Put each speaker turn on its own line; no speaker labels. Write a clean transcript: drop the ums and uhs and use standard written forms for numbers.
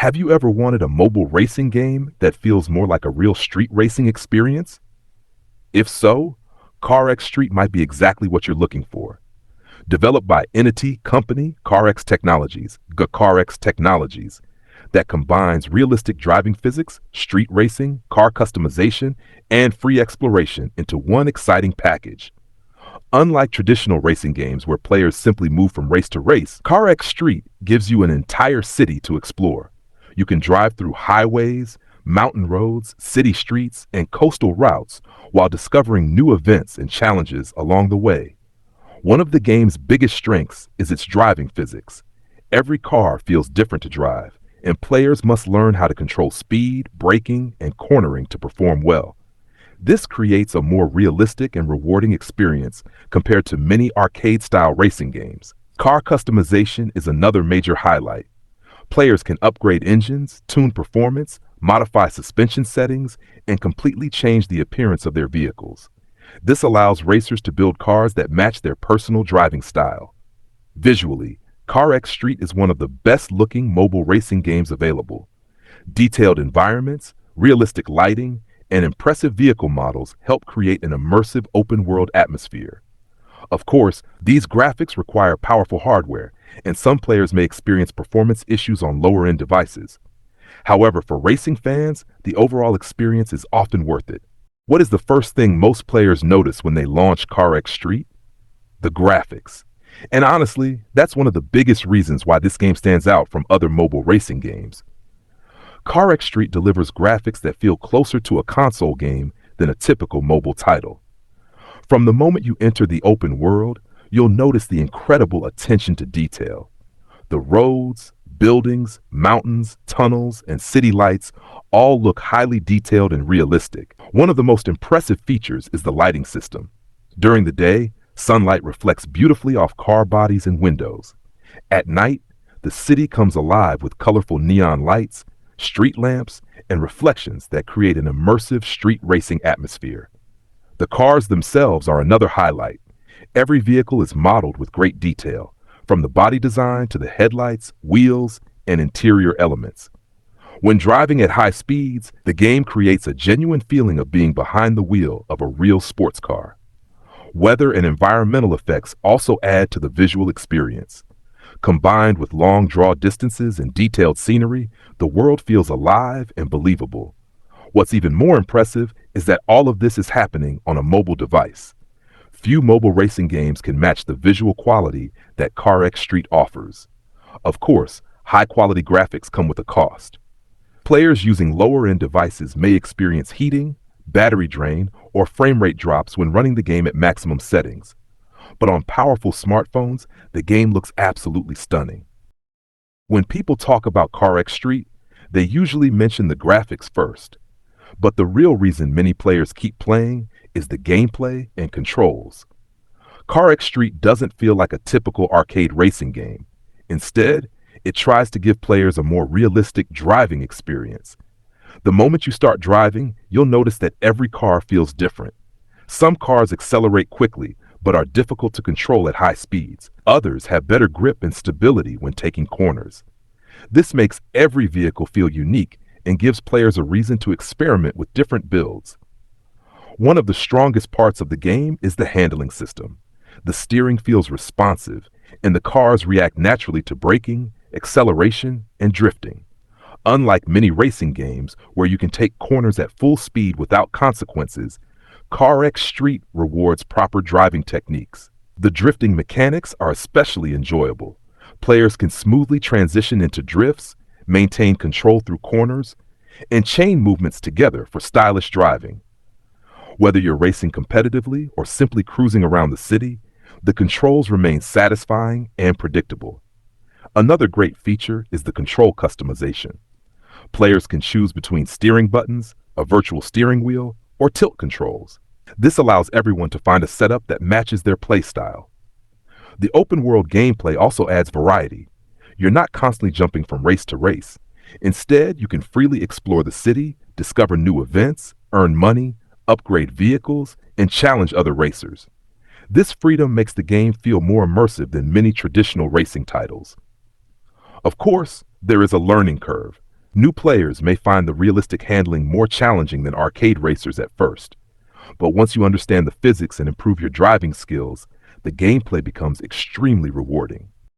Have you ever wanted a mobile racing game that feels more like a real street racing experience? If so, CarX Street might be exactly what you're looking for. Developed by Entity Company CarX Technologies, that combines realistic driving physics, street racing, car customization, and free exploration into one exciting package. Unlike traditional racing games where players simply move from race to race, CarX Street gives you an entire city to explore. You can drive through highways, mountain roads, city streets, and coastal routes while discovering new events and challenges along the way. One of the game's biggest strengths is its driving physics. Every car feels different to drive, and players must learn how to control speed, braking, and cornering to perform well. This creates a more realistic and rewarding experience compared to many arcade-style racing games. Car customization is another major highlight. Players can upgrade engines, tune performance, modify suspension settings, and completely change the appearance of their vehicles. This allows racers to build cars that match their personal driving style. Visually, CarX Street is one of the best-looking mobile racing games available. Detailed environments, realistic lighting, and impressive vehicle models help create an immersive open-world atmosphere. Of course, these graphics require powerful hardware, and some players may experience performance issues on lower-end devices. However, for racing fans, the overall experience is often worth it. What is the first thing most players notice when they launch CarX Street? The graphics. And honestly, that's one of the biggest reasons why this game stands out from other mobile racing games. CarX Street delivers graphics that feel closer to a console game than a typical mobile title. From the moment you enter the open world, you'll notice the incredible attention to detail. The roads, buildings, mountains, tunnels, and city lights all look highly detailed and realistic. One of the most impressive features is the lighting system. During the day, sunlight reflects beautifully off car bodies and windows. At night, the city comes alive with colorful neon lights, street lamps, and reflections that create an immersive street racing atmosphere. The cars themselves are another highlight. Every vehicle is modeled with great detail, from the body design to the headlights, wheels, and interior elements. When driving at high speeds, the game creates a genuine feeling of being behind the wheel of a real sports car. Weather and environmental effects also add to the visual experience. Combined with long draw distances and detailed scenery, the world feels alive and believable. What's even more impressive is that all of this is happening on a mobile device. Few mobile racing games can match the visual quality that CarX Street offers. Of course, high-quality graphics come with a cost. Players using lower-end devices may experience heating, battery drain, or frame rate drops when running the game at maximum settings. But on powerful smartphones, the game looks absolutely stunning. When people talk about CarX Street, they usually mention the graphics first. But the real reason many players keep playing is the gameplay and controls. CarX Street doesn't feel like a typical arcade racing game. Instead, it tries to give players a more realistic driving experience. The moment you start driving, you'll notice that every car feels different. Some cars accelerate quickly, but are difficult to control at high speeds. Others have better grip and stability when taking corners. This makes every vehicle feel unique and gives players a reason to experiment with different builds. One of the strongest parts of the game is the handling system. The steering feels responsive, and the cars react naturally to braking, acceleration, and drifting. Unlike many racing games where you can take corners at full speed without consequences, CarX Street rewards proper driving techniques. The drifting mechanics are especially enjoyable. Players can smoothly transition into drifts, maintain control through corners, and chain movements together for stylish driving. Whether you're racing competitively or simply cruising around the city, the controls remain satisfying and predictable. Another great feature is the control customization. Players can choose between steering buttons, a virtual steering wheel, or tilt controls. This allows everyone to find a setup that matches their play style. The open-world gameplay also adds variety. You're not constantly jumping from race to race. Instead, you can freely explore the city, discover new events, earn money, upgrade vehicles, and challenge other racers. This freedom makes the game feel more immersive than many traditional racing titles. Of course, there is a learning curve. New players may find the realistic handling more challenging than arcade racers at first, but once you understand the physics and improve your driving skills, the gameplay becomes extremely rewarding.